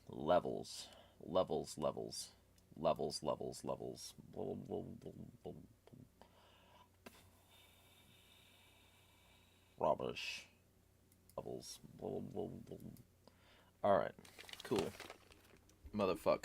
Levels. Levels, levels. Levels, levels, levels. Rubbish. Levels. Alright. Cool. Motherfuck.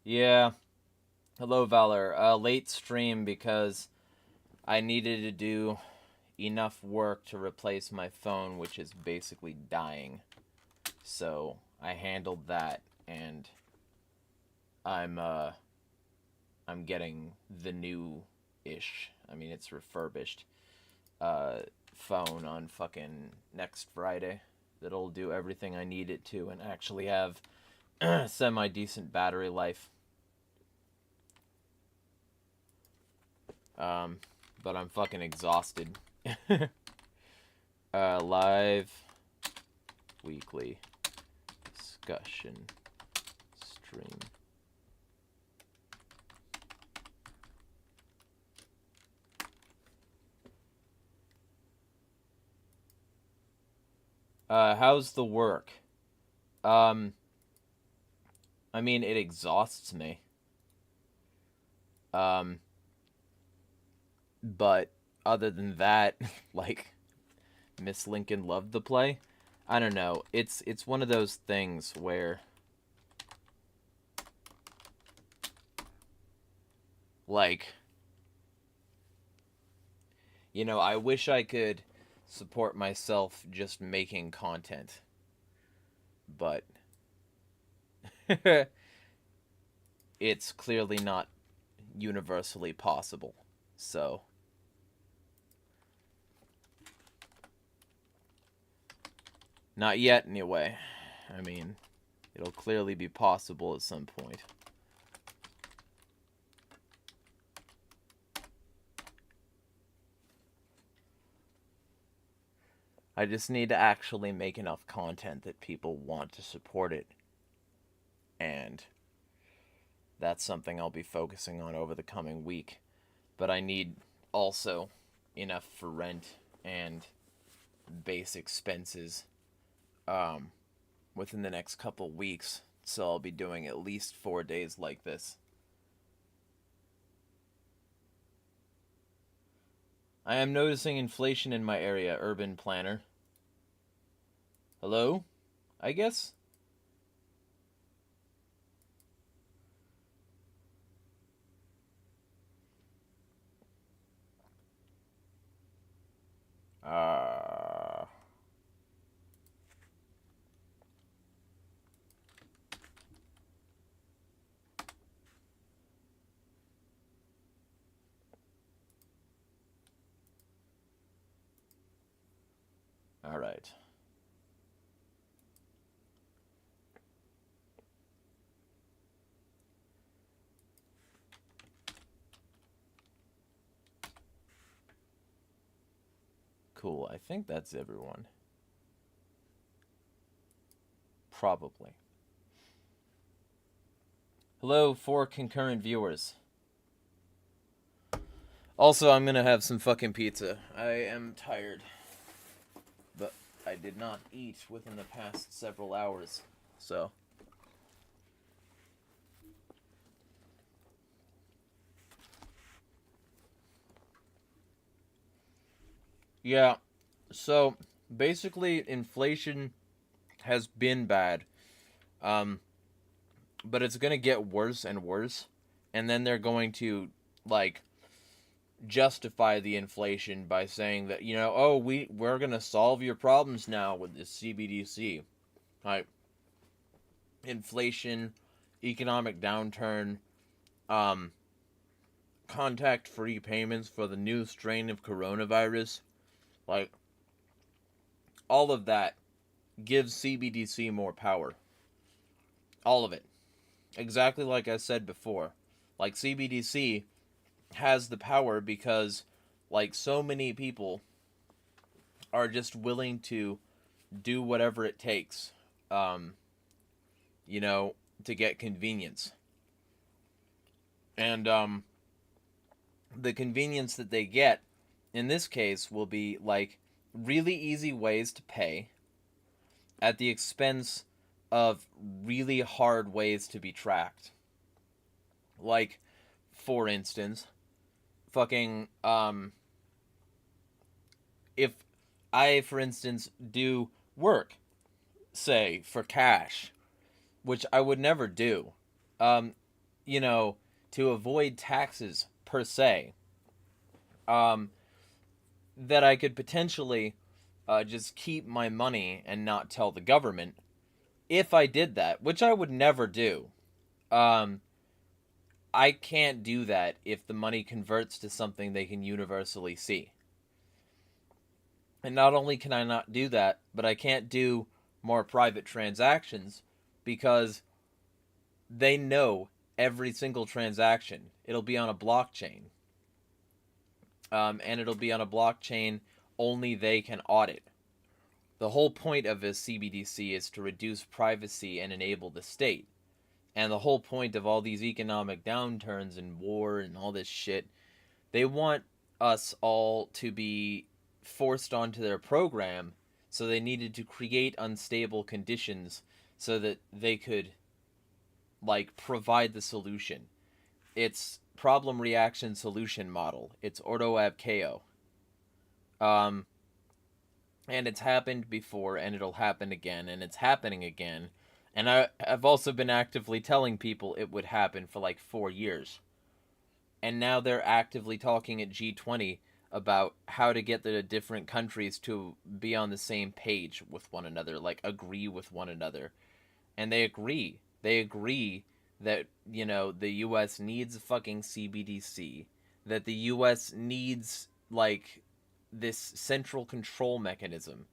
Yeah. Hello, Valor. Late stream because I needed to do enough work to replace my phone, which is basically dying. So I handled that, and I'm getting the new-ish. I mean, it's refurbished phone on fucking next Friday that'll do everything I need it to and actually have semi-decent battery life. But I'm fucking exhausted. Live weekly discussion stream. How's the work? I mean, it exhausts me. But other than that, like, Miss Lincoln loved the play. I don't know. It's one of those things where, like, you know, I wish I could support myself just making content. But it's clearly not universally possible. So not yet, anyway. I mean, it'll clearly be possible at some point. I just need to actually make enough content that people want to support it. And that's something I'll be focusing on over the coming week. But I need also enough for rent and base expenses within the next couple weeks. So I'll be doing at least 4 days like this. I am noticing inflation in my area, urban planner. Hello? I guess? Alright. Cool, I think that's everyone. Probably. Hello, 4 concurrent viewers. Also, I'm gonna have some fucking pizza. I am tired. But I did not eat within the past several hours, so. Yeah, so basically inflation has been bad. But it's gonna get worse and worse. And then they're going to, like, justify the inflation by saying that, you know, oh, we're gonna solve your problems now with this CBDC. Like, inflation, economic downturn, contact-free payments for the new strain of coronavirus. Like, all of that gives CBDC more power. All of it. Exactly like I said before. Like, CBDC has the power because, like, so many people are just willing to do whatever it takes, you know, to get convenience. And the convenience that they get in this case will be like really easy ways to pay at the expense of really hard ways to be tracked. Like, for instance, fucking, if I, for instance, do work, say, for cash, which I would never do, you know, to avoid taxes per se, that I could potentially just keep my money and not tell the government. If I did that, which I would never do, I can't do that if the money converts to something they can universally see. And not only can I not do that, but I can't do more private transactions because they know every single transaction. It'll be on a blockchain. And it'll be on a blockchain only they can audit. The whole point of a CBDC is to reduce privacy and enable the state. And the whole point of all these economic downturns and war and all this shit, they want us all to be forced onto their program, so they needed to create unstable conditions so that they could, like, provide the solution. It's problem reaction solution model. It's evvkwouj. And it's happened before, and it'll happen again, and it's happening again. And I've also been actively telling people it would happen for like 4 years. And now they're actively talking at G20 about how to get the different countries to be on the same page with one another, like agree with one another. And they agree. They agree that, you know, the US needs a fucking CBDC, that the US needs, like, this central control mechanism.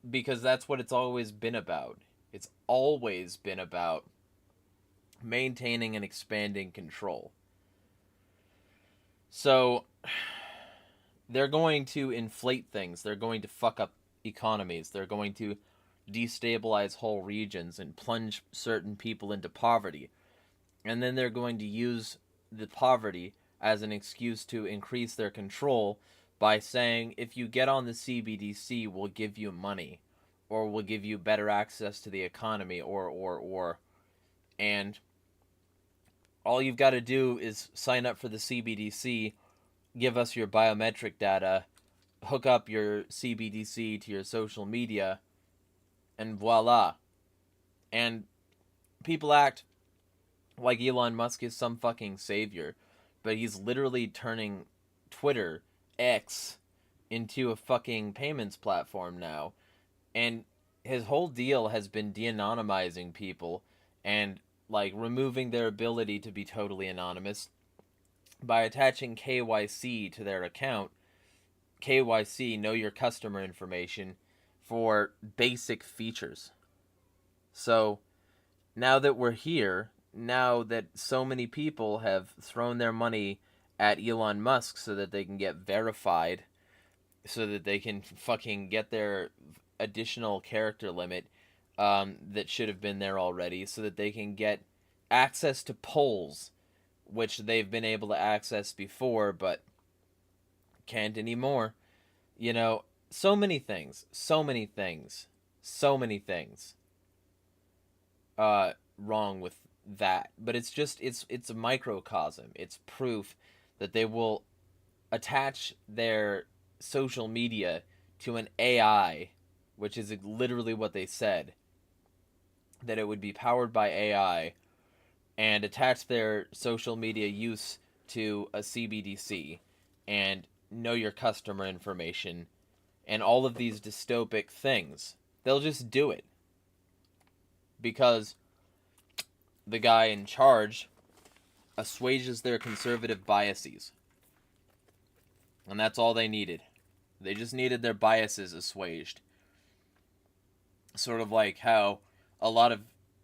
Because that's what it's always been about. It's always been about maintaining and expanding control. So they're going to inflate things. They're going to fuck up economies. They're going to destabilize whole regions and plunge certain people into poverty. And then they're going to use the poverty as an excuse to increase their control by saying, if you get on the CBDC, we'll give you money, or we'll give you better access to the economy, or. And all you've got to do is sign up for the CBDC, give us your biometric data, hook up your CBDC to your social media, and voila. And people act like Elon Musk is some fucking savior, but he's literally turning Twitter, X, into a fucking payments platform now. And his whole deal has been de-anonymizing people and, like, removing their ability to be totally anonymous by attaching KYC to their account. KYC, know your customer information, for basic features. So now that we're here, now that so many people have thrown their money at Elon Musk so that they can get verified, so that they can fucking get their additional character limit that should have been there already, so that they can get access to polls, which they've been able to access before, but can't anymore. You know, so many things wrong with that. But it's just, it's a microcosm. It's proof that they will attach their social media to an AI, which is literally what they said, that it would be powered by AI, and attach their social media use to a CBDC, and know your customer information, and all of these dystopic things. They'll just do it. Because the guy in charge assuages their conservative biases. And that's all they needed. They just needed their biases assuaged. Sort of like how a lot of,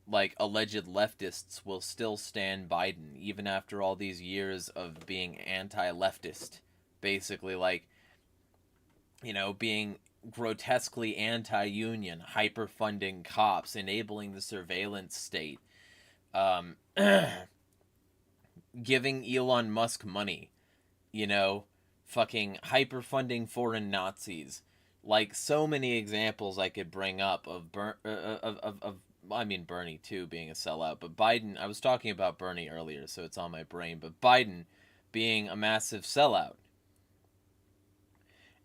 like, alleged leftists will still stand Biden, even after all these years of being anti-leftist. Basically, like, being grotesquely anti-union, hyper-funding cops, enabling the surveillance state, um, giving Elon Musk money, fucking hyper-funding foreign Nazis. Like, so many examples I could bring up of I mean, Bernie, too, being a sellout. But Biden, I was talking about Bernie earlier, so it's on my brain. But Biden being a massive sellout.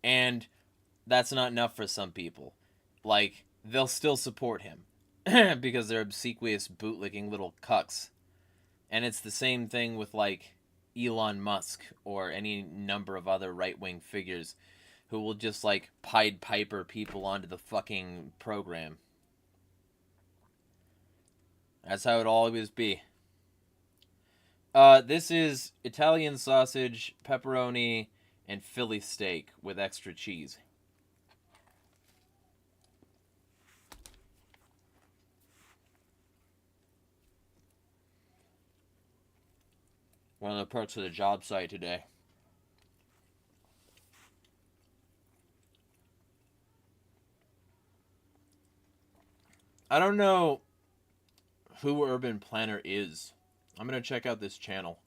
And that's not enough for some people. Like, they'll still support him because they're obsequious, bootlicking little cucks. And it's the same thing with, like, Elon Musk or any number of other right-wing figures who will just, like, Pied Piper people onto the fucking program. That's how it'll always be. This is Italian sausage, pepperoni, and Philly steak with extra cheese. One of the perks of the job site today. I don't know who Urban Planner is. I'm going to check out this channel.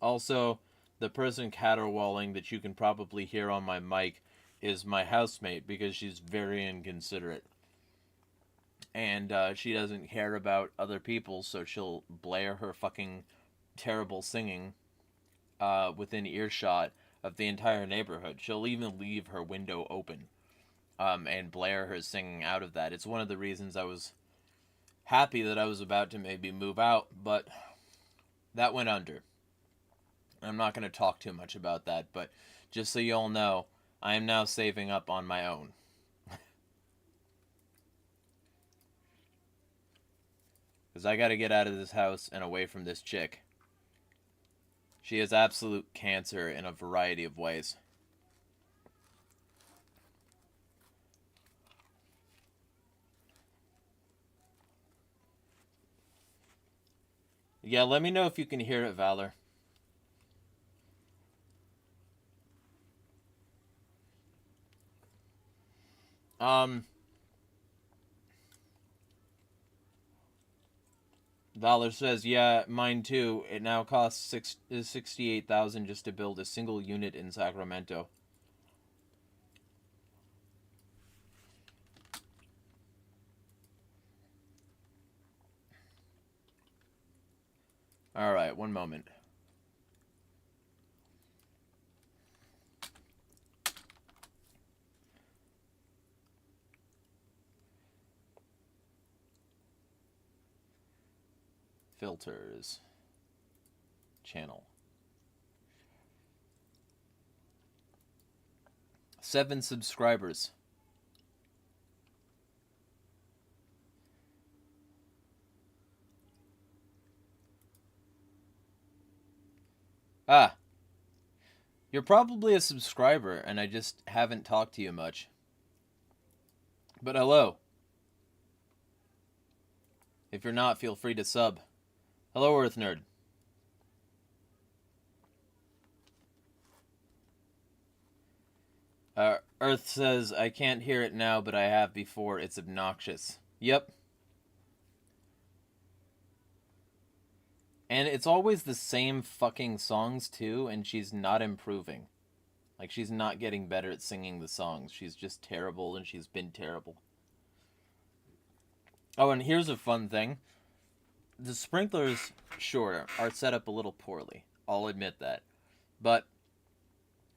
Also, the person caterwauling that you can probably hear on my mic is my housemate because she's very inconsiderate. And she doesn't care about other people, so she'll blare her fucking terrible singing within earshot of the entire neighborhood. She'll even leave her window open and blare her singing out of that. It's one of the reasons I was happy that I was about to maybe move out, but that went under. I'm not going to talk too much about that, but just so you all know, I am now saving up on my own. Because I got to get out of this house and away from this chick. She has absolute cancer in a variety of ways. Yeah, let me know if you can hear it, Valor. Valor says, yeah, mine too. It now costs $68,000 just to build a single unit in Sacramento. Alright, one moment. Filters. Channel. 7 subscribers. Ah. You're probably a subscriber, and I just haven't talked to you much. But hello. If you're not, feel free to sub. Hello, Earth Nerd. Earth says, I can't hear it now, but I have before. It's obnoxious. Yep. And it's always the same fucking songs, too, and she's not improving. Like, she's not getting better at singing the songs. She's just terrible, and she's been terrible. Oh, and here's a fun thing. The sprinklers, sure, are set up a little poorly. I'll admit that. But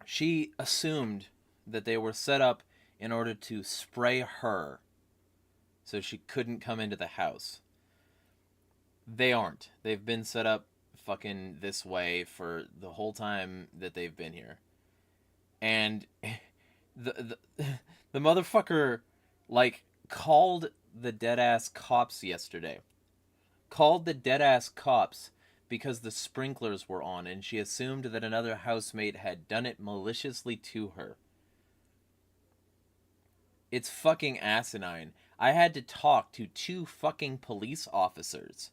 she assumed that they were set up in order to spray her so she couldn't come into the house. They aren't. They've been set up fucking this way for the whole time that they've been here. And the motherfucker, like, called the dead-ass cops yesterday. Called the dead-ass cops because the sprinklers were on, and she assumed that another housemate had done it maliciously to her. It's fucking asinine. I had to talk to 2 fucking police officers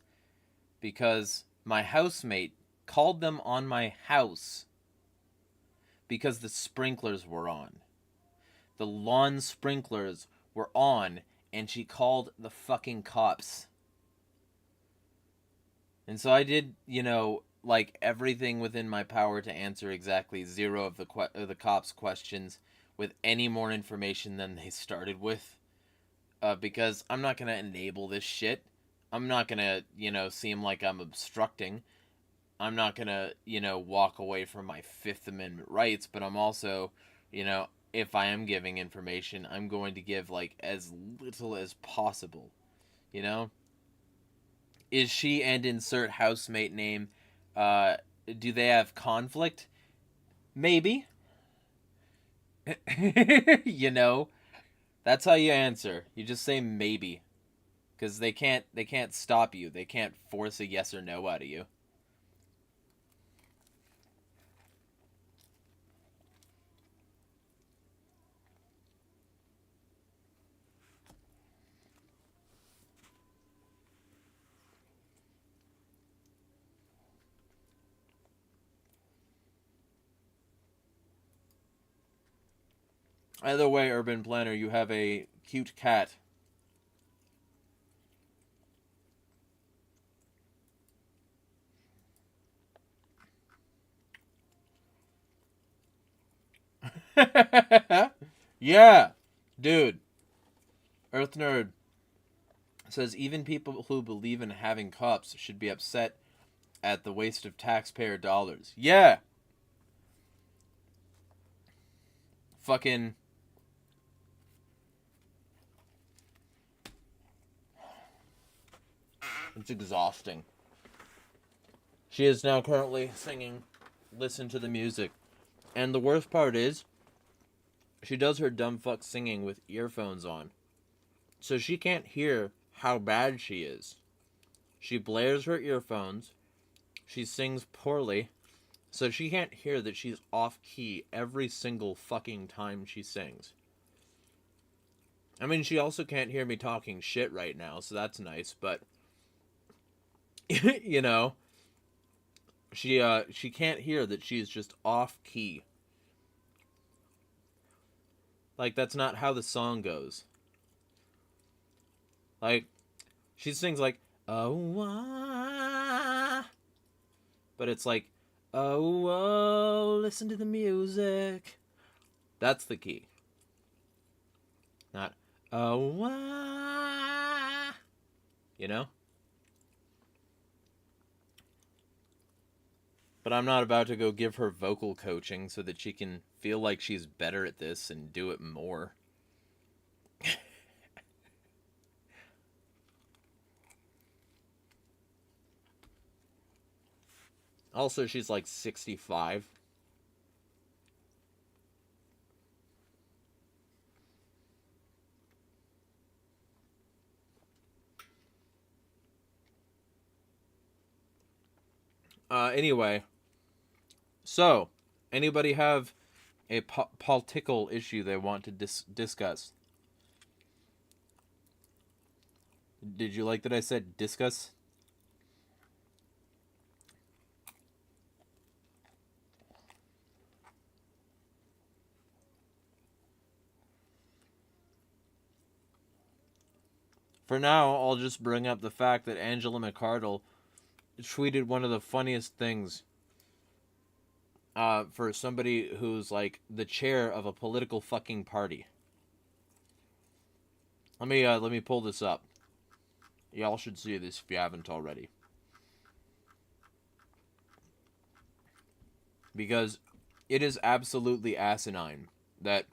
because my housemate called them on my house because the sprinklers were on. The lawn sprinklers were on, and she called the fucking cops. And so I did, like everything within my power to answer exactly 0 of the cops' questions with any more information than they started with. Because I'm not going to enable this shit. I'm not going to, seem like I'm obstructing. I'm not going to, walk away from my Fifth Amendment rights, but I'm also, if I am giving information, I'm going to give, like, as little as possible, Is she and insert housemate name, do they have conflict? Maybe. That's how you answer. You just say maybe. Because they can't stop you. They can't force a yes or no out of you. Either way, Urban Planner, you have a cute cat. Yeah, dude. Earth Nerd says even people who believe in having cups should be upset at the waste of taxpayer dollars. Yeah. Fucking. It's exhausting. She is now currently singing Listen to the Music. And the worst part is, she does her dumb fuck singing with earphones on. So she can't hear how bad she is. She blares her earphones. She sings poorly. So she can't hear that she's off key every single fucking time she sings. I mean, she also can't hear me talking shit right now, so that's nice, but she can't hear that she's just off key. Like, that's not how the song goes. Like, she sings like, oh, ah, but it's like, oh, oh, listen to the music. That's the key. Not, oh, ah, But I'm not about to go give her vocal coaching so that she can feel like she's better at this and do it more. Also, she's like 65. Anyway. So, anybody have a political issue they want to discuss? Did you like that I said discuss? For now, I'll just bring up the fact that Angela McArdle tweeted one of the funniest things for somebody who's like the chair of a political fucking party. Let me pull this up. Y'all should see this if you haven't already. Because it is absolutely asinine that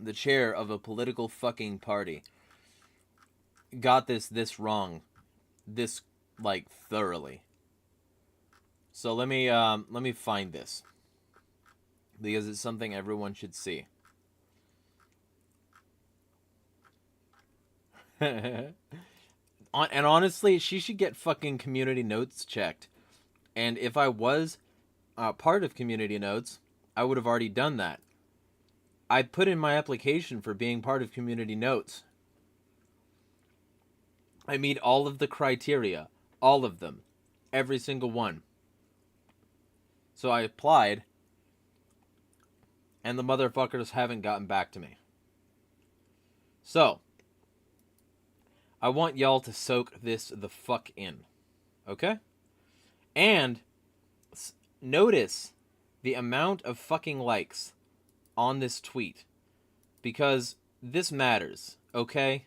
the chair of a political fucking party got this wrong, this like thoroughly. So let me find this, because it's something everyone should see. And honestly, she should get fucking community notes checked. And if I was part of community notes, I would have already done that. I put in my application for being part of community notes. I meet all of the criteria. All of them. Every single one. So I applied, And the motherfuckers haven't gotten back to me. So, I want y'all to soak this the fuck in. Okay? And notice the amount of fucking likes on this tweet. Because this matters, okay?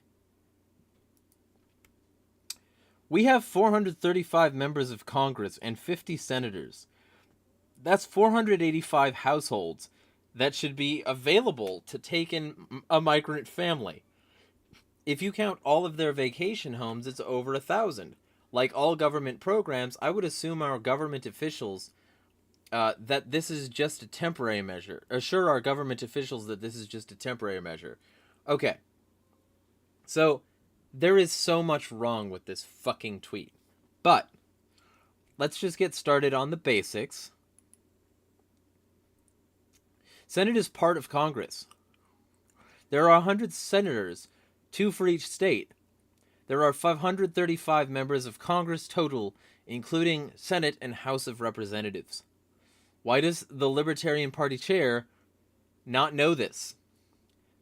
We have 435 members of Congress and 50 senators. That's 485 households that should be available to take in a migrant family. If you count all of their vacation homes, it's over 1,000. Like all government programs, I would assume our government officials that this is just a temporary measure. Assure our government officials that this is just a temporary measure. Okay. So, there is so much wrong with this fucking tweet. But, let's just get started on the basics. Senate is part of Congress. There are 100 senators, 2 for each state. There are 535 members of Congress total, including Senate and House of Representatives. Why does the Libertarian Party chair not know this?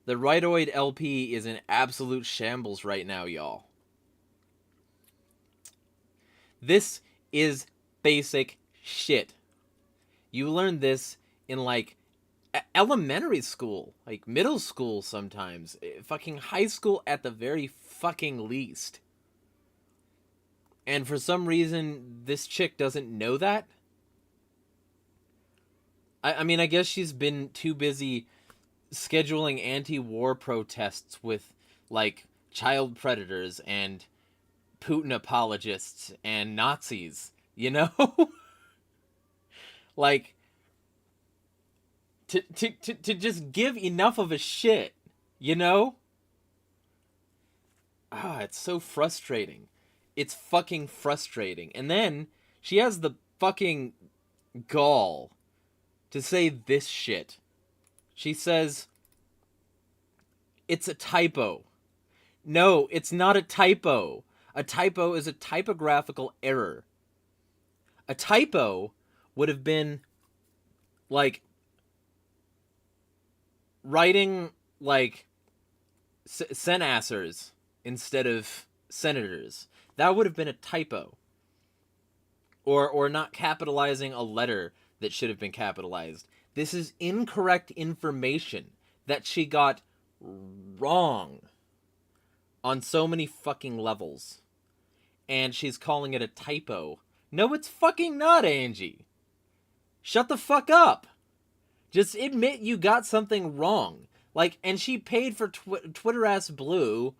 The rightoid LP is in absolute shambles right now, y'all. This is basic shit. You learn this in, like, elementary school, like middle school sometimes, fucking high school at the very fucking least. And for some reason, this chick doesn't know that. I mean, I guess she's been too busy scheduling anti-war protests with, like, child predators and Putin apologists and Nazis, you know? Like, to just give enough of a shit, you know? It's so frustrating. It's fucking frustrating. And then she has the fucking gall to say this shit. She says, it's a typo. No, it's not a typo. A typo is a typographical error. A typo would have been, like, writing, like, senassers instead of senators. That would have been a typo. Or not capitalizing a letter that should have been capitalized. This is incorrect information that she got wrong on so many fucking levels. And she's calling it a typo. No, it's fucking not, Angie. Shut the fuck up. Just admit you got something wrong. Like, and she paid for Twitter-ass Blue,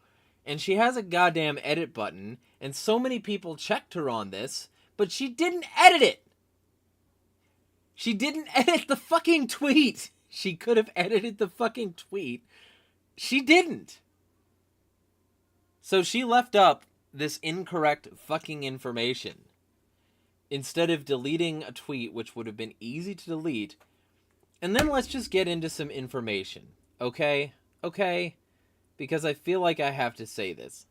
and she has a goddamn edit button, and so many people checked her on this, but she didn't edit it. She didn't edit the fucking tweet. She could have edited the fucking tweet. She didn't. So she left up this incorrect fucking information. Instead of deleting a tweet, which would have been easy to delete. And then let's just get into some information. Okay? Okay? Because I feel like I have to say this.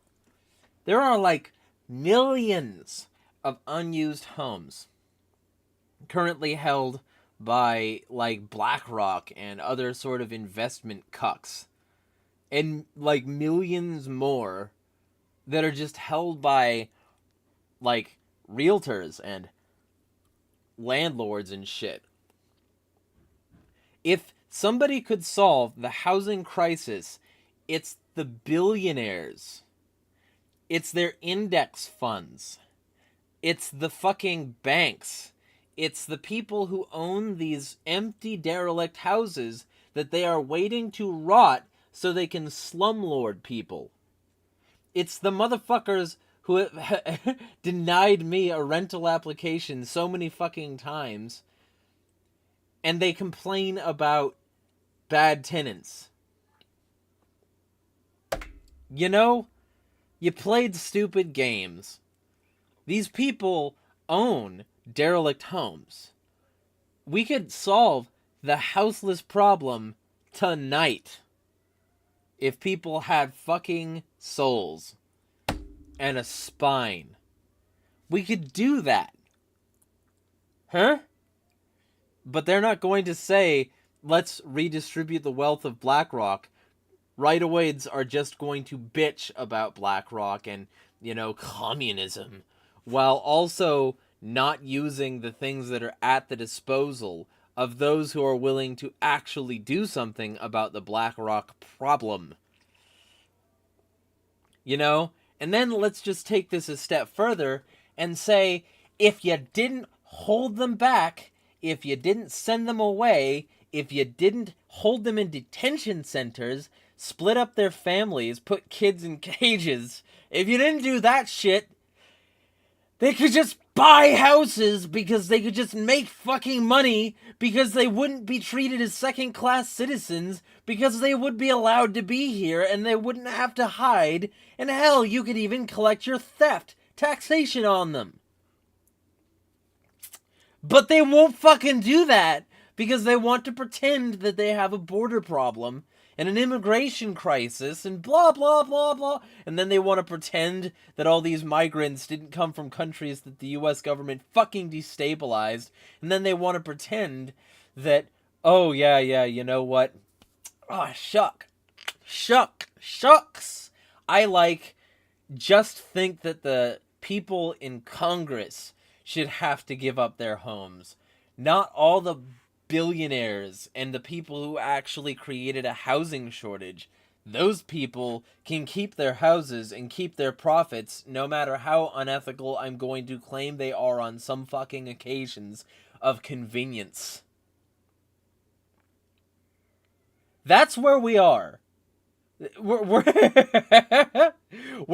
There are, like, millions of unused homes currently held by, like, BlackRock and other sort of investment cucks. And, like, millions more that are just held by, like, realtors and landlords and shit. If somebody could solve the housing crisis, it's the billionaires. It's their index funds. It's the fucking banks. It's the people who own these empty, derelict houses that they are waiting to rot so they can slumlord people. It's the motherfuckers who have denied me a rental application so many fucking times, and they complain about bad tenants. You know, you played stupid games. These people own derelict homes. We could solve the houseless problem tonight if people had fucking souls and a spine. We could do that. Huh? But they're not going to say let's redistribute the wealth of BlackRock, right-oways are just going to bitch about BlackRock and, communism, while also not using the things that are at the disposal of those who are willing to actually do something about the BlackRock problem. And then let's just take this a step further and say, if you didn't hold them back, if you didn't send them away, if you didn't hold them in detention centers, split up their families, put kids in cages, if you didn't do that shit, they could just buy houses because they could just make fucking money, because they wouldn't be treated as second-class citizens, because they would be allowed to be here and they wouldn't have to hide, and hell, you could even collect your theft taxation on them. But they won't fucking do that because they want to pretend that they have a border problem and an immigration crisis and blah, blah, blah, blah. And then they want to pretend that all these migrants didn't come from countries that the US government fucking destabilized. And then they want to pretend that, oh, yeah, you know what? Oh, shucks. Just think that the people in Congress should have to give up their homes. Not all the billionaires and the people who actually created a housing shortage. Those people can keep their houses and keep their profits, no matter how unethical I'm going to claim they are on some fucking occasions of convenience. That's where we are. We're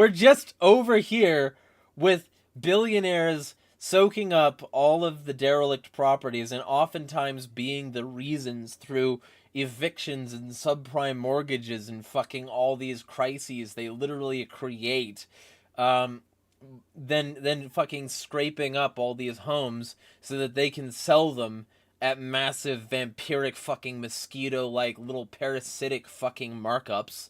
just over here with billionaires soaking up all of the derelict properties and oftentimes being the reasons through evictions and subprime mortgages and fucking all these crises they literally create. Then fucking scraping up all these homes so that they can sell them at massive vampiric fucking mosquito-like little parasitic fucking markups.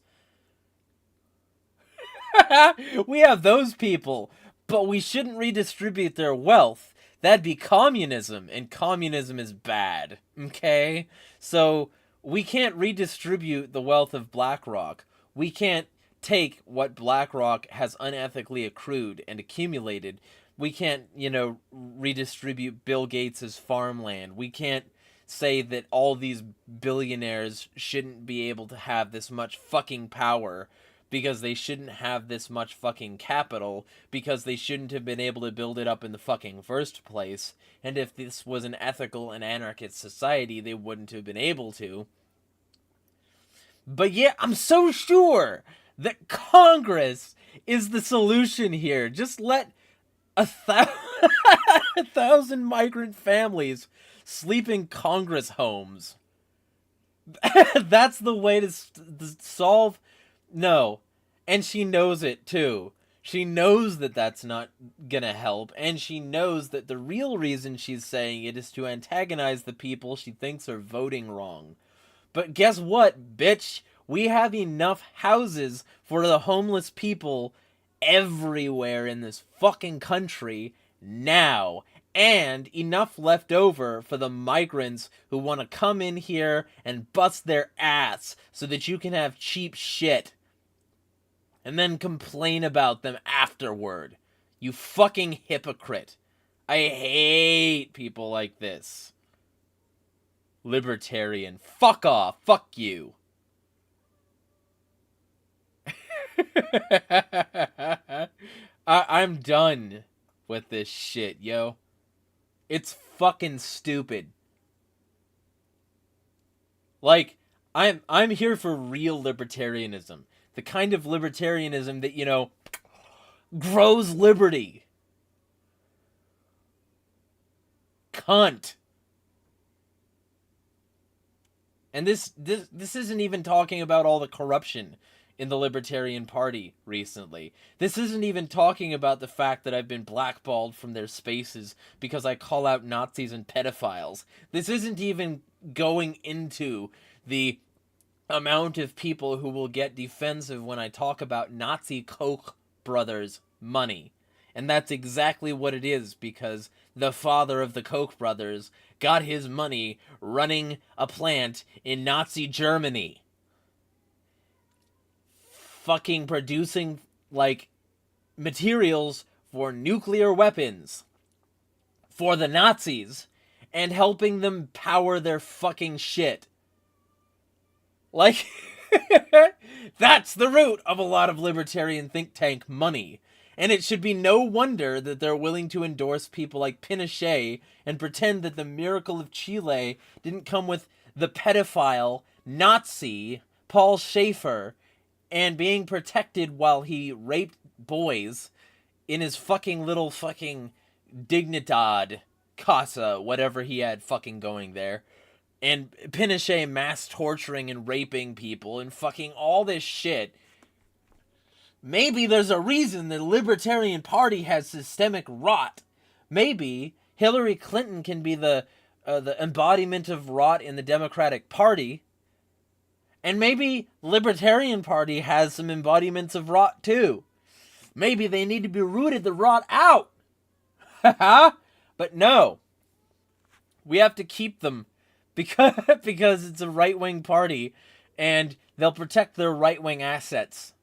We have those people, but we shouldn't redistribute their wealth. That'd be communism, and communism is bad, okay? So we can't redistribute the wealth of BlackRock. We can't take what BlackRock has unethically accrued and accumulated. We can't, redistribute Bill Gates' farmland. We can't say that all these billionaires shouldn't be able to have this much fucking power, because they shouldn't have this much fucking capital, because they shouldn't have been able to build it up in the fucking first place, and if this was an ethical and anarchist society, they wouldn't have been able to. But yeah, I'm so sure that Congress is the solution here. Just let 1,000 migrant families sleep in Congress homes. That's the way to solve... No. And she knows it, too. She knows that that's not gonna help, and she knows that the real reason she's saying it is to antagonize the people she thinks are voting wrong. But guess what, bitch? We have enough houses for the homeless people everywhere in this fucking country now, and enough left over for the migrants who want to come in here and bust their ass so that you can have cheap shit and then complain about them afterward. You fucking hypocrite. I hate people like this. Libertarian. Fuck off. Fuck you. I'm done with this shit, yo. It's fucking stupid. Like, I'm here for real libertarianism. The kind of libertarianism that, grows liberty. Cunt. And this isn't even talking about all the corruption in the Libertarian Party recently. This isn't even talking about the fact that I've been blackballed from their spaces because I call out Nazis and pedophiles. This isn't even going into the amount of people who will get defensive when I talk about Nazi Koch brothers' money. And that's exactly what it is, because the father of the Koch brothers got his money running a plant in Nazi Germany. Fucking producing, like, materials for nuclear weapons for the Nazis and helping them power their fucking shit. Like, that's the root of a lot of libertarian think tank money. And it should be no wonder that they're willing to endorse people like Pinochet and pretend that the miracle of Chile didn't come with the pedophile Nazi Paul Schaefer and being protected while he raped boys in his fucking little fucking Dignidad Casa, whatever he had fucking going there. And Pinochet mass torturing and raping people and fucking all this shit. Maybe there's a reason the Libertarian Party has systemic rot. Maybe Hillary Clinton can be the embodiment of rot in the Democratic Party. And maybe Libertarian Party has some embodiments of rot too. Maybe they need to be rooted the rot out. But no. We have to keep them because it's a right-wing party and they'll protect their right-wing assets.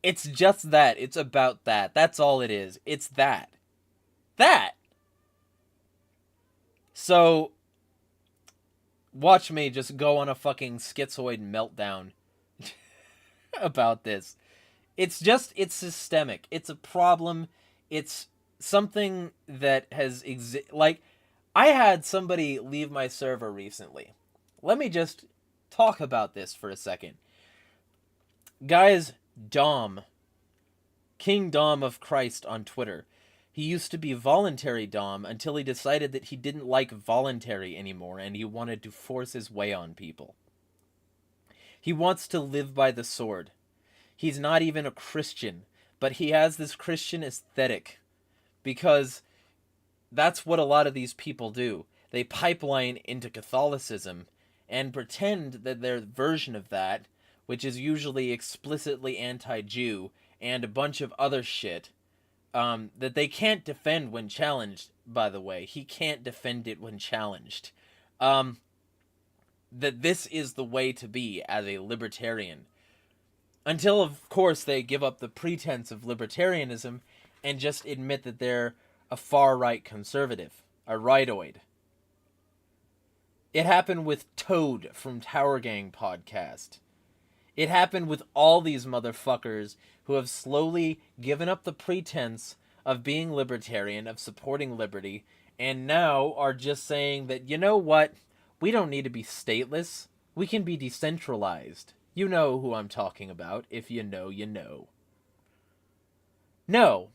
It's just that. It's about that. That's all it is. It's that. That. So, watch me just go on a fucking schizoid meltdown about this. It's systemic. It's a problem. It's something that has like, I had somebody leave my server recently. Let me just talk about this for a second. Guys, Dom, King Dom of Christ on Twitter. He used to be voluntary Dom until he decided that he didn't like voluntary anymore and he wanted to force his way on people. He wants to live by the sword. He's not even a Christian, but he has this Christian aesthetic because that's what a lot of these people do. They pipeline into Catholicism and pretend that their version of that, which is usually explicitly anti-Jew and a bunch of other shit, that they can't defend when challenged, by the way. He can't defend it when challenged. That this is the way to be as a libertarian. Until, of course, they give up the pretense of libertarianism and just admit that they're a far-right conservative, a rightoid. It happened with Toad from Tower Gang podcast. It happened with all these motherfuckers who have slowly given up the pretense of being libertarian, of supporting liberty, and now are just saying that, you know what, we don't need to be stateless, we can be decentralized. You know who I'm talking about. If you know, you know. No.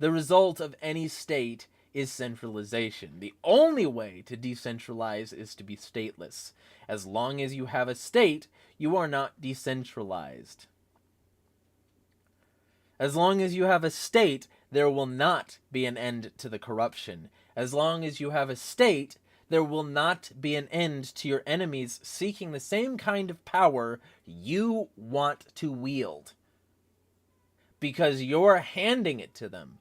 The result of any state is centralization. The only way to decentralize is to be stateless. As long as you have a state, you are not decentralized. As long as you have a state, there will not be an end to the corruption. As long as you have a state, there will not be an end to your enemies seeking the same kind of power you want to wield. Because you're handing it to them.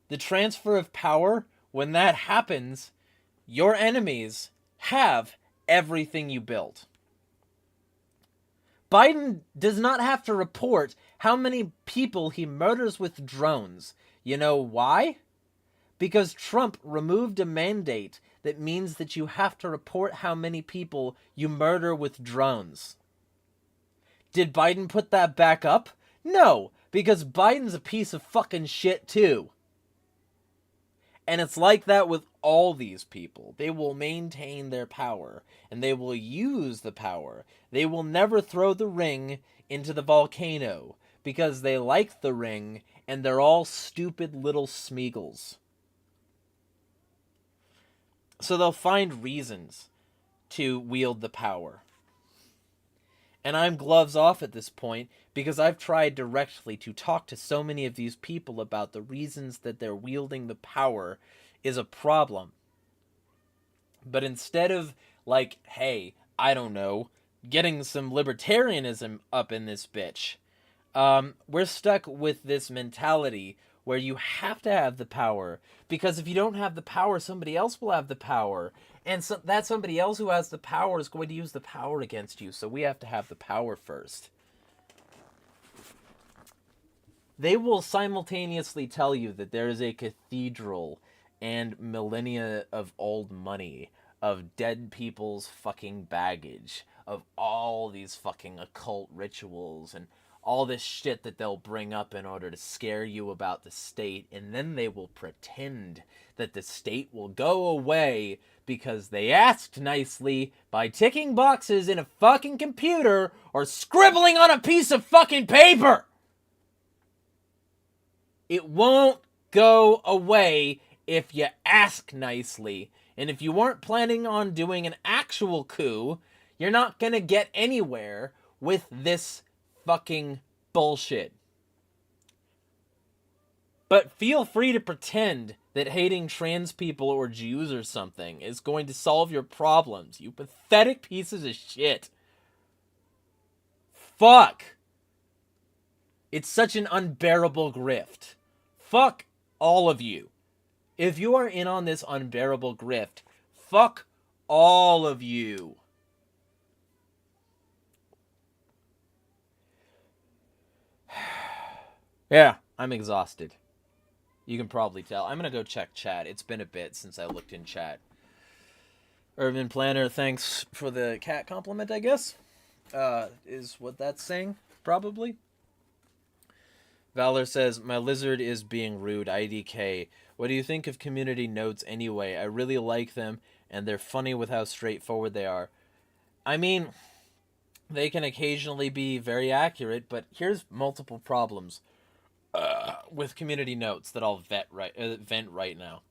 The transfer of power, when that happens, your enemies have everything you built. Biden does not have to report how many people he murders with drones. You know why? Because Trump removed a mandate that means that you have to report how many people you murder with drones. Did Biden put that back up? No, because Biden's a piece of fucking shit too. And it's like that with all these people. They will maintain their power, and they will use the power. They will never throw the ring into the volcano, because they like the ring, and they're all stupid little Smeagol's. So they'll find reasons to wield the power. And I'm gloves off at this point because I've tried directly to talk to so many of these people about the reasons that they're wielding the power is a problem. But instead of, like, hey, I don't know, getting some libertarianism up in this bitch, we're stuck with this mentality where you have to have the power, because if you don't have the power, somebody else will have the power, and so that somebody else who has the power is going to use the power against you, so we have to have the power first. They will simultaneously tell you that there is a cathedral and millennia of old money, of dead people's fucking baggage, of all these fucking occult rituals and all this shit that they'll bring up in order to scare you about the state, and then they will pretend that the state will go away because they asked nicely by ticking boxes in a fucking computer or scribbling on a piece of fucking paper. It won't go away if you ask nicely. And if you weren't planning on doing an actual coup, you're not gonna get anywhere with this fucking bullshit. But feel free to pretend that hating trans people or Jews or something is going to solve your problems, you pathetic pieces of shit. Fuck. It's such an unbearable grift. Fuck all of you. If you are in on this unbearable grift, fuck all of you. Yeah, I'm exhausted. You can probably tell. I'm gonna go check chat. It's been a bit since I looked in chat. Urban Planner, thanks for the cat compliment, I guess. Is what that's saying, probably. Valor says, my lizard is being rude, IDK. What do you think of community notes anyway? I really like them, and they're funny with how straightforward they are. I mean, they can occasionally be very accurate, but here's multiple problems with community notes that I'll vent right now.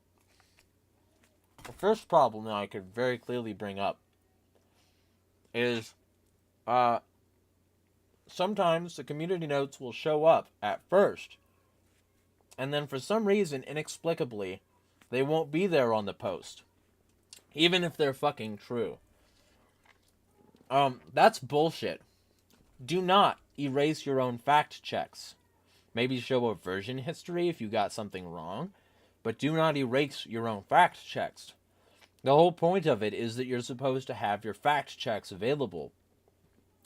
The first problem that I could very clearly bring up is sometimes the community notes will show up at first, and then for some reason, inexplicably, they won't be there on the post, even if they're fucking true. That's bullshit. Do not erase your own fact checks. Maybe show a version history if you got something wrong, but do not erase your own fact checks. The whole point of it is that you're supposed to have your fact checks available.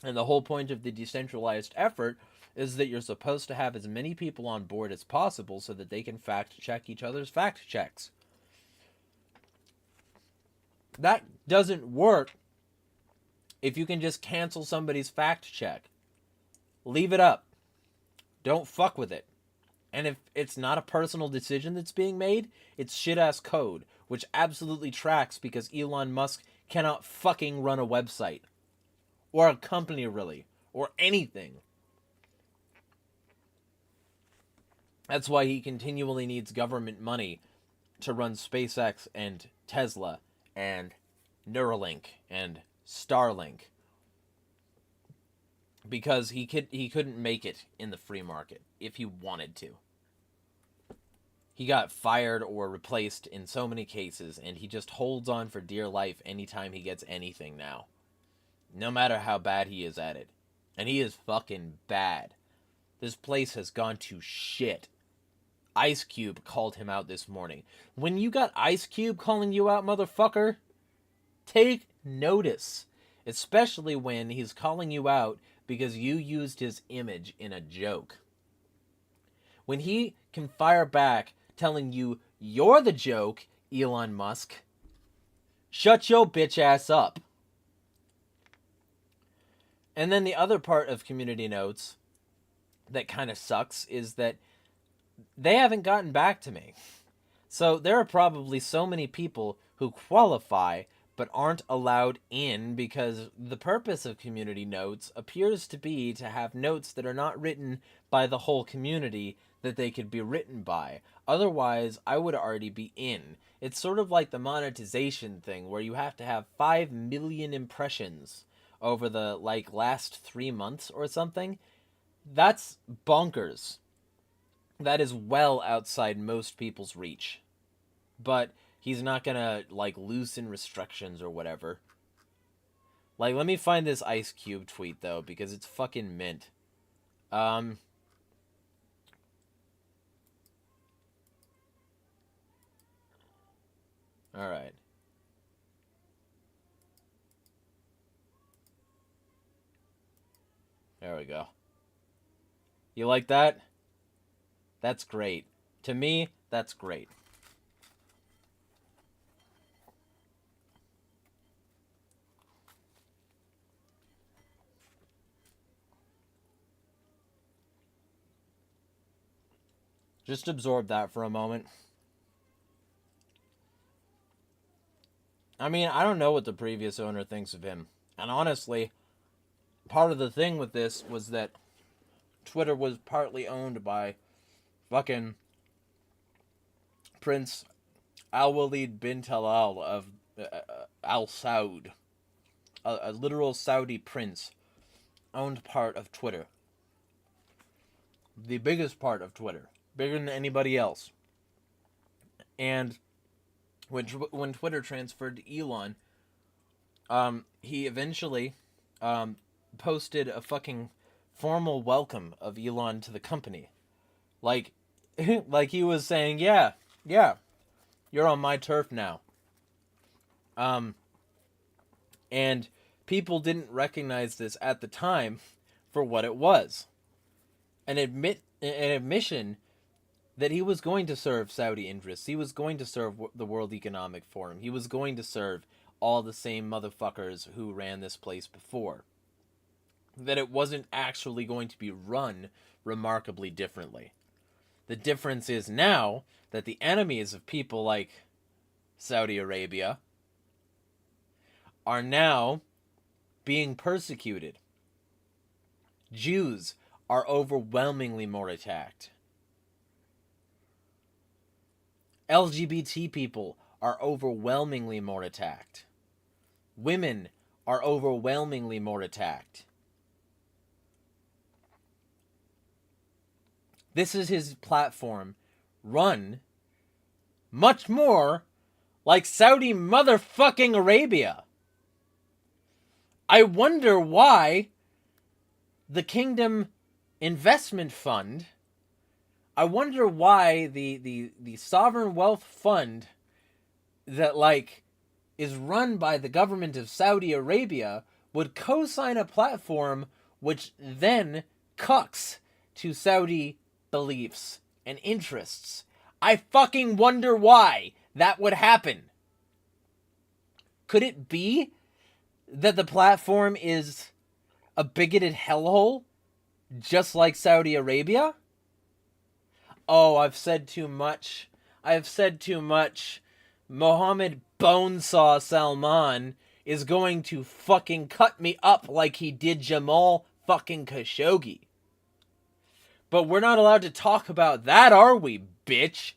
And the whole point of the decentralized effort is that you're supposed to have as many people on board as possible so that they can fact check each other's fact checks. That doesn't work if you can just cancel somebody's fact check. Leave it up. Don't fuck with it. And if it's not a personal decision that's being made, it's shit-ass code, which absolutely tracks because Elon Musk cannot fucking run a website. Or a company, really. Or anything. That's why he continually needs government money to run SpaceX and Tesla and Neuralink and Starlink. Because he couldn't make it in the free market if he wanted to. He got fired or replaced in so many cases, and he just holds on for dear life anytime he gets anything now. No matter how bad he is at it. And he is fucking bad. This place has gone to shit. Ice Cube called him out this morning. When you got Ice Cube calling you out, motherfucker, take notice. Especially when he's calling you out because you used his image in a joke. When he can fire back telling you you're the joke, Elon Musk, shut your bitch ass up. And then the other part of community notes that kind of sucks is that they haven't gotten back to me. So there are probably so many people who qualify but aren't allowed in because the purpose of community notes appears to be to have notes that are not written by the whole community that they could be written by. Otherwise, I would already be in. It's sort of like the monetization thing where you have to have 5 million impressions over the last 3 months or something. That's bonkers. That is well outside most people's reach. But he's not gonna loosen restrictions or whatever. Let me find this Ice Cube tweet though, because it's fucking mint. Alright. There we go. You like that? That's great. To me, that's great. Just absorb that for a moment. I mean, I don't know what the previous owner thinks of him. And honestly, part of the thing with this was that Twitter was partly owned by fucking Prince Al-Walid bin Talal of Al Saud. A literal Saudi prince owned part of Twitter. The biggest part of Twitter. Bigger than anybody else. And when Twitter transferred to Elon, he eventually posted a fucking formal welcome of Elon to the company. Like he was saying, yeah, you're on my turf now. And people didn't recognize this at the time for what it was. An admission that he was going to serve Saudi interests. He was going to serve the World Economic Forum. He was going to serve all the same motherfuckers who ran this place before. That it wasn't actually going to be run remarkably differently. The difference is now that the enemies of people like Saudi Arabia are now being persecuted. Jews are overwhelmingly more attacked. LGBT people are overwhelmingly more attacked. Women are overwhelmingly more attacked. This is his platform, run much more like Saudi motherfucking Arabia. I wonder why the Kingdom Investment Fund, I wonder why the Sovereign Wealth Fund that, like, is run by the government of Saudi Arabia would co-sign a platform which then cucks to Saudi beliefs and interests. I fucking wonder why that would happen. Could it be that the platform is a bigoted hellhole just like Saudi Arabia? Oh, I've said too much. Mohammed Bonesaw Salman is going to fucking cut me up like he did Jamal fucking Khashoggi. But we're not allowed to talk about that, are we, bitch?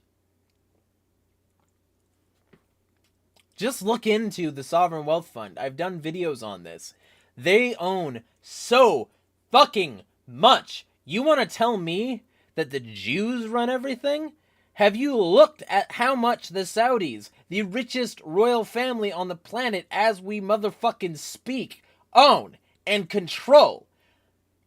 Just look into the Sovereign Wealth Fund. I've done videos on this. They own so fucking much. You want to tell me that the Jews run everything? Have you looked at how much the Saudis, the richest royal family on the planet as we motherfucking speak, own and control?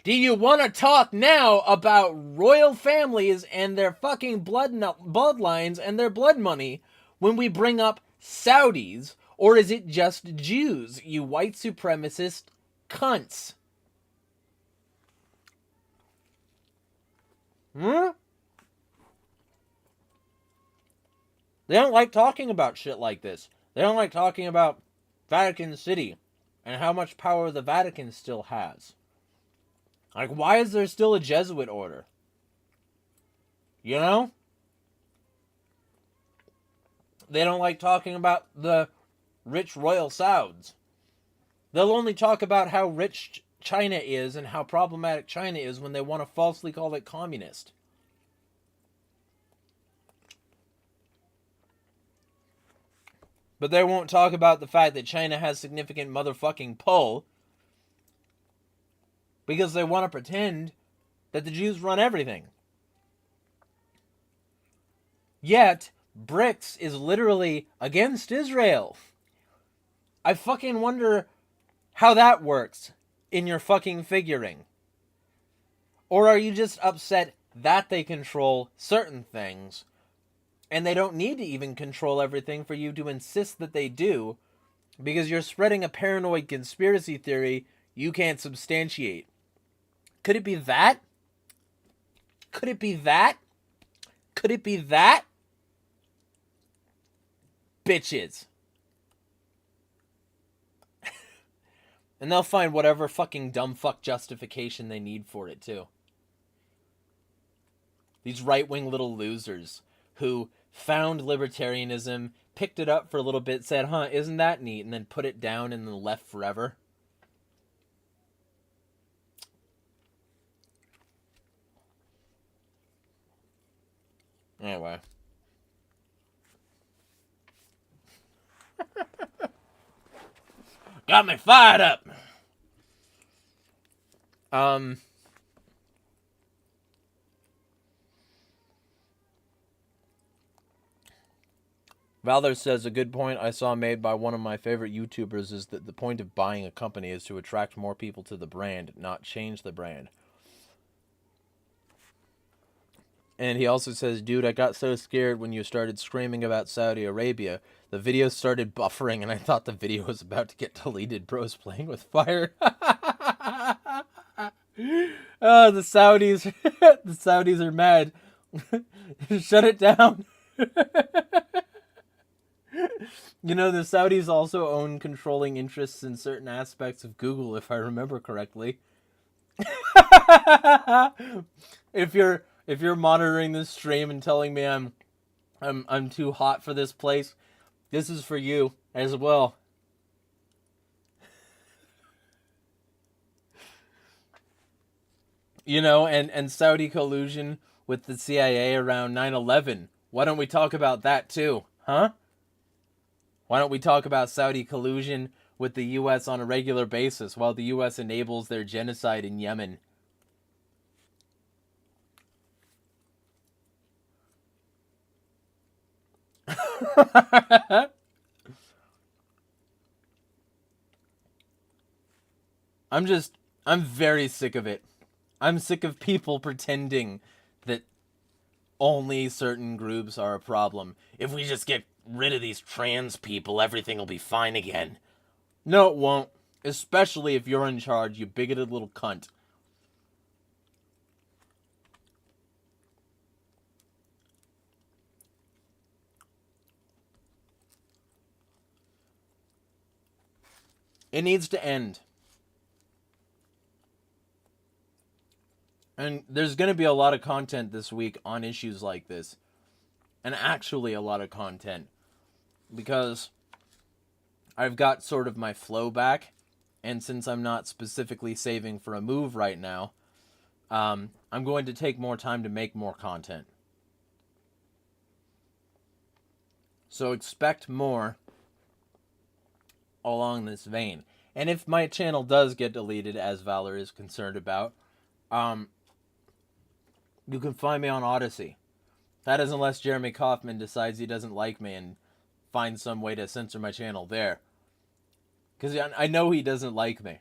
Do you want to talk now about royal families and their fucking bloodlines and their blood money when we bring up Saudis? Or is it just Jews, you white supremacist cunts? They don't like talking about shit like this. They don't like talking about Vatican City and how much power the Vatican still has. Like, why is there still a Jesuit order? You know? They don't like talking about the rich royal Sauds. They'll only talk about how rich China is and how problematic China is when they want to falsely call it communist. But they won't talk about the fact that China has significant motherfucking pull because they want to pretend that the Jews run everything. Yet, BRICS is literally against Israel. I fucking wonder how that works in your fucking figuring. Or are you just upset that they control certain things And they don't need to even control everything for you to insist that they do, because you're spreading a paranoid conspiracy theory you can't substantiate. Could it be that? Could it be that? Could it be that? Bitches. And they'll find whatever fucking dumb fuck justification they need for it, too. These right-wing little losers who found libertarianism, picked it up for a little bit, said, huh, isn't that neat, and then put it down and then left forever. Anyway. Got me fired up! Valor says, a good point I saw made by one of my favorite YouTubers is that the point of buying a company is to attract more people to the brand, not change the brand. And he also says, dude, I got so scared when you started screaming about Saudi Arabia. The video started buffering and I thought the video was about to get deleted. Bro's playing with fire. Oh, the Saudis. The Saudis are mad. Shut it down. You know, the Saudis also own controlling interests in certain aspects of Google, if I remember correctly. If you're monitoring this stream and telling me I'm too hot for this place, this is for you as well. You know, and Saudi collusion with the CIA around 9/11. Why don't we talk about that too, huh? Why don't we talk about Saudi collusion with the U.S. on a regular basis while the U.S. enables their genocide in Yemen? I'm very sick of it. I'm sick of people pretending that only certain groups are a problem. If we just get rid of these trans people, everything will be fine again. No, it won't. Especially if you're in charge, you bigoted little cunt. It needs to end. And there's going to be a lot of content this week on issues like this. And actually a lot of content. Because I've got sort of my flow back. And since I'm not specifically saving for a move right now, I'm going to take more time to make more content. So expect more along this vein. And if my channel does get deleted, as Valor is concerned about, you can find me on Odyssey. That is unless Jeremy Kaufman decides he doesn't like me and finds some way to censor my channel there. Because I know he doesn't like me.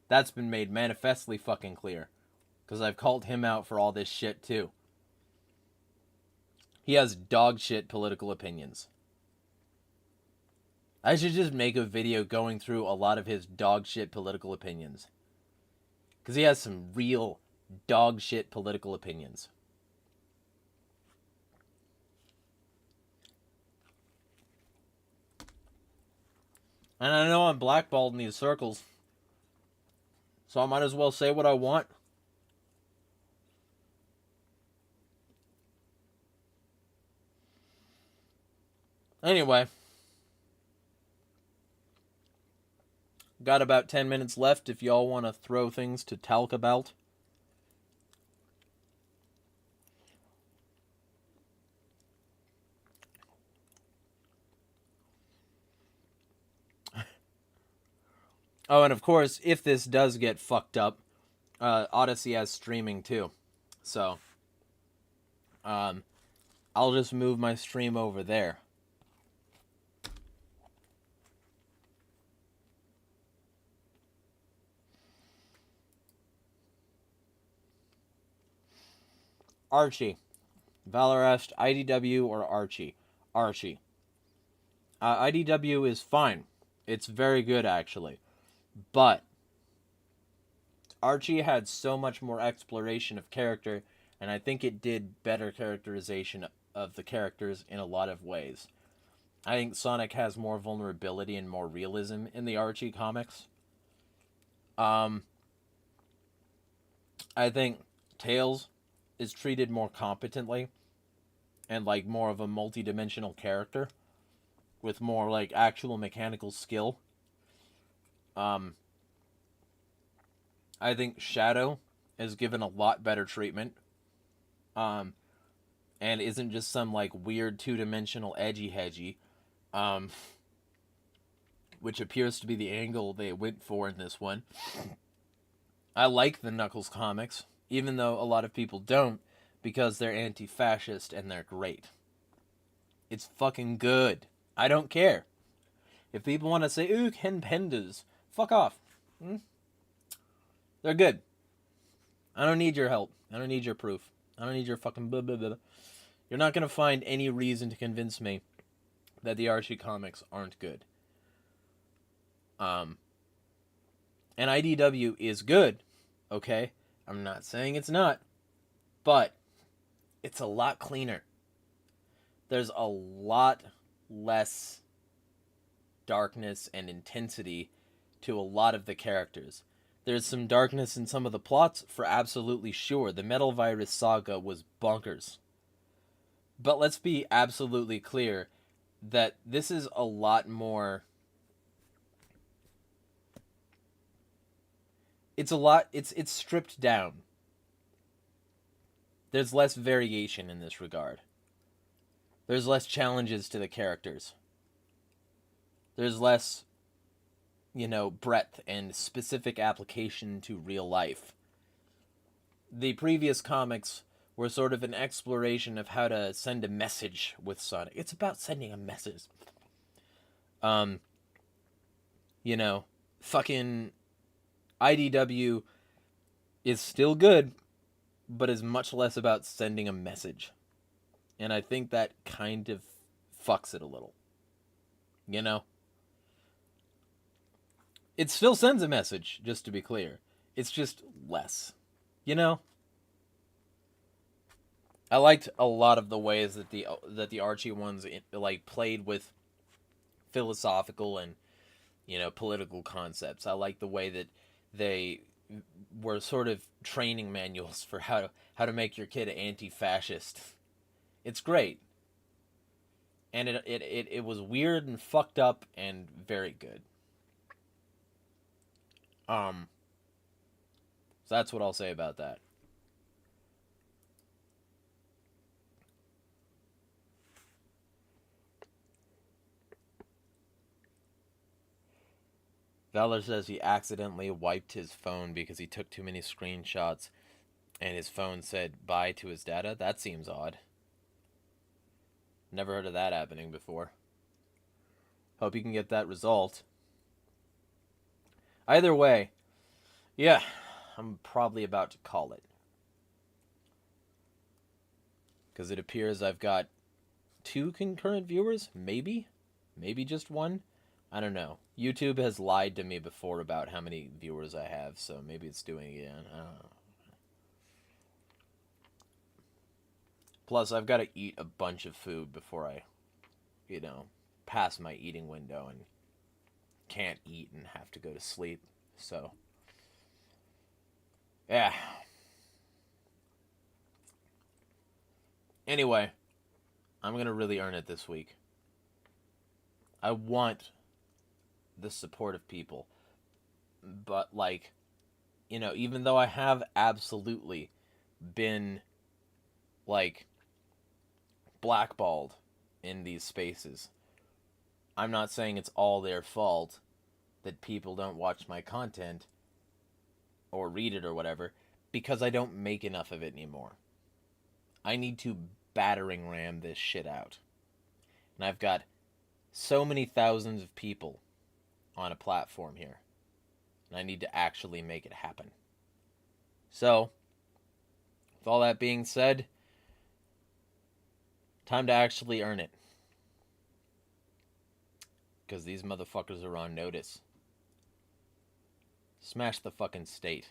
That's been made manifestly fucking clear. Because I've called him out for all this shit too. He has dog shit political opinions. I should just make a video going through a lot of his dog shit political opinions. Because he has some real dog shit political opinions. And I know I'm blackballed in these circles. So I might as well say what I want. Anyway. Got about 10 minutes left if y'all want to throw things to talk about. Oh, and of course, if this does get fucked up, Odyssey has streaming too. So, I'll just move my stream over there. Archie, Valor asked IDW or Archie. Archie. IDW is fine. It's very good, actually. But Archie had so much more exploration of character, and I think it did better characterization of the characters in a lot of ways. I think Sonic has more vulnerability and more realism in the Archie comics. I think Tails is treated more competently and like more of a multi-dimensional character with more like actual mechanical skill. I think Shadow is given a lot better treatment. And isn't just some like weird two-dimensional edgy-hedgy. Which appears to be the angle they went for in this one. I like the Knuckles comics, even though a lot of people don't, because they're anti-fascist and they're great. It's fucking good. I don't care. If people want to say, ooh, Ken Pendas, fuck off. They're good. I don't need your help. I don't need your proof. I don't need your fucking blah, blah, blah. You're not going to find any reason to convince me that the Archie comics aren't good. And IDW is good, okay? I'm not saying it's not, but it's a lot cleaner. There's a lot less darkness and intensity to a lot of the characters. There's some darkness in some of the plots, for absolutely sure. The Metal Virus saga was bonkers. But let's be absolutely clear that this is a lot more... It's stripped down. There's less variation in this regard. There's less challenges to the characters. There's less, breadth and specific application to real life. The previous comics were sort of an exploration of how to send a message with Sonic. It's about sending a message. Fucking IDW is still good, but is much less about sending a message. And I think that kind of fucks it a little. It still sends a message, just to be clear. It's just less. I liked a lot of the ways that the Archie ones like played with philosophical and political concepts. I like the way that they were sort of training manuals for how to make your kid anti-fascist. It's great. And it was weird and fucked up and very good. So that's what I'll say about that. Valor says he accidentally wiped his phone because he took too many screenshots and his phone said bye to his data. That seems odd. Never heard of that happening before. Hope you can get that resolved. Either way, yeah, I'm probably about to call it. Because it appears I've got 2 concurrent viewers, maybe? Maybe just 1? I don't know. YouTube has lied to me before about how many viewers I have, so maybe it's doing it again. I don't know. Plus, I've got to eat a bunch of food before I, pass my eating window and can't eat and have to go to sleep. So, yeah. Anyway, I'm going to really earn it this week. I want the support of people. But, even though I have absolutely been, blackballed in these spaces, I'm not saying it's all their fault that people don't watch my content or read it or whatever, because I don't make enough of it anymore. I need to battering ram this shit out. And I've got so many thousands of people on a platform here. And I need to actually make it happen. So, with all that being said, Time to actually earn it. Because these motherfuckers are on notice. Smash the fucking state.